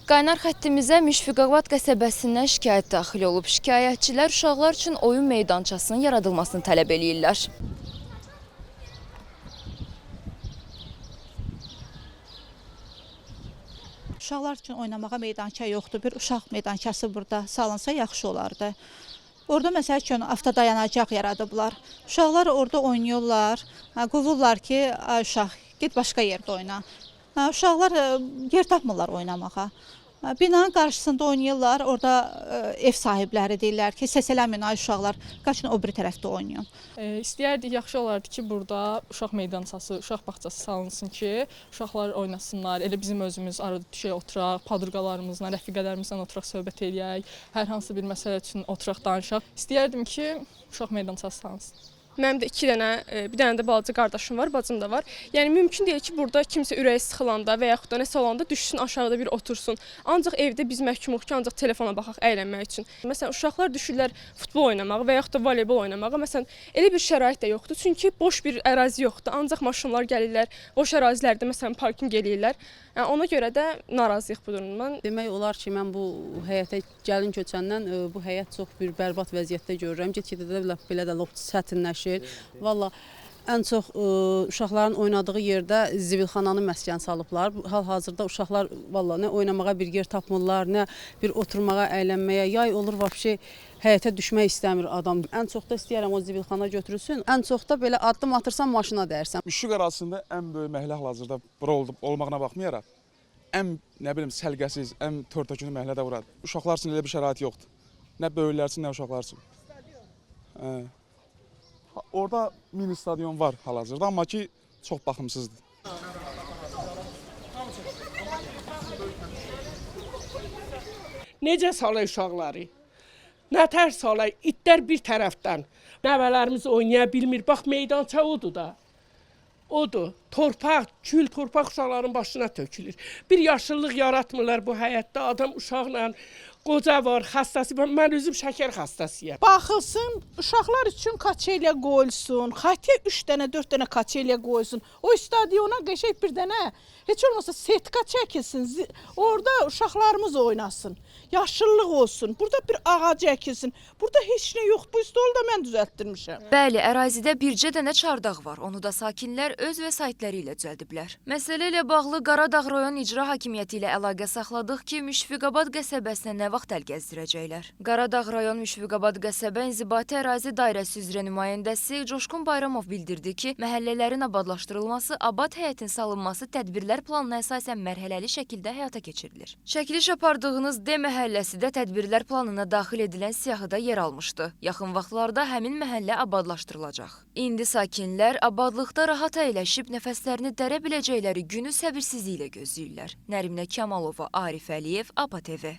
Qaynar xəttimizə Müşfiqabad qəsəbəsindən şikayət daxil olub. Şikayətçilər uşaqlar üçün oyun meydançasının yaradılmasını tələb eləyirlər. Uşaqlar üçün oynamağa meydança yoxdur. Bir uşaq meydançası burada salınsa yaxşı olardı. Orada məsəl üçün avtodayanacaq yaradıblar. Uşaqlar orada oynayırlar. Qovurlar ki, ay uşaq, get başqa yerdə oyna. Uşaqlar yer tapmırlar oynamağa. Binanın qarşısında oynayırlar. Orada ev sahibləri deyirlər ki, səs eləməyin ay uşaqlar, qaçın o biri tərəfdə oynayın. İstəyərdik, yaxşı olardı ki, burada uşaq meydançası, uşaq bağçası salınsın ki, uşaqlar oynasınlar. Elə bizim özümüz arada düşək oturaq, padurqalarımızla, rəfiqələrimizlə oturaq söhbət eləyək, hər hansı bir məsələ üçün oturaq danışaq. İstəyərdim ki, uşaq meydançası salınsın. Mənim də bir dənə də balaca qardaşım var, bacım da var. Yəni mümkün deyil ki, burada kimsə ürəyi sıxılanda və yaxud da nəsə olanda düşsün aşağıda bir otursun. Ancaq evdə biz məhkumuq ki, ancaq telefona baxaq əylənmək üçün. Məsələn, uşaqlar düşürlər futbol oynamağa və yaxud da voleybol oynamağa. Məsələn, elə bir şərait də yoxdur. Çünki boş bir ərazi yoxdur. Ancaq maşınlar gəlirlər, boş ərazilərdə məsələn parkinq eləyirlər. Yəni ona görə də narazıyıq bu durumdan. Demək olar ki, mən bu həyətə gəlin köçəndən bu həyət çox bir bərbad vəziyyətdə görürəm. Get-gedə də belə də çətinləşir. Valla ən çox uşaqların oynadığı yerdə zibilxananı məskən salıblar. Hal-hazırda uşaqlar valla nə oynamağa bir yer tapmırlar, nə bir oturmağa, əylənməyə. Yay olur vəbşi həyətə düşmək istəmir adam. Ən çox da istəyərəm o zibilxana götürülsün. Ən çox da belə addım atırsan maşına dəyərsən. Müşfiq arasında ən böyük məhəllə hal-hazırda bura olmağına baxmayaraq, ən nə bilim səlqəsiz, ən törtökünü məhəllədə buradır. Uşaqlar üçün elə bir şərait yoxdur. Nə böyüklər üçün, nə uşaqlar üçün. Orada mini stadion var hal-hazırda, amma ki çox baxımsızdır. Necə salay uşaqları? Nətər salay? İtlər bir tərəfdən. Nəvələrimiz oynaya bilmir. Bax, meydança odur da. Odur. Torpaq, kül torpaq uşaqların başına tökülür. Bir yaşıllıq yaratmırlar bu həyətdə. Adam uşaqla, qoca var, xəstəsi var. Mən özüm şəkər xəstəsiyəm. Baxılsın, uşaqlar üçün kaçelya qoyulsun. Xatiyə 3 dənə, 4 dənə kaçelya qoyulsun. O stadiona qəşəng bir dənə, heç olmasa setka çəkilsin. Orada uşaqlarımız oynasın. Yaşıllıq olsun. Burada bir ağac əkilsin. Burada heç nə yox. Bu stolu da mən düzəltdirmişəm. Bəli, ərazidə bircə dənə çardaq var. Onu da sakinlər öz vəsaitləri ilə düzəldiblər. Məsələ ilə bağlı Qaradağ rayon icra hakimiyyəti ilə əlaqə saxladıq ki, Müşfiqabad qəsəbəsinə nə vaxt əl gəzdirəcəklər. Qaradağ rayon Müşfiqabad qəsəbə İnzibati ərazi dairəsi üzrə nümayəndəsi Coşqun Bayramov bildirdi ki, məhəllələrin abadlaşdırılması, abad həyətin salınması tədbirlər planına əsasən mərhələli şəkildə həyata keçirilir. Çəkiliş apardığınız D məhəlləsi də tədbirlər planına daxil edilən siyahıda yer almışdı. Yaxın vaxtlarda həmin məhəllə abadlaşdırılacaq. İndi sakinlər abadlıqda rahat əyləşib nəfəslərini dərə biləcəkləri günü səbirsizliklə gözləyirlər. Nəriminə Kamalova, Arif Əliyev, APA TV.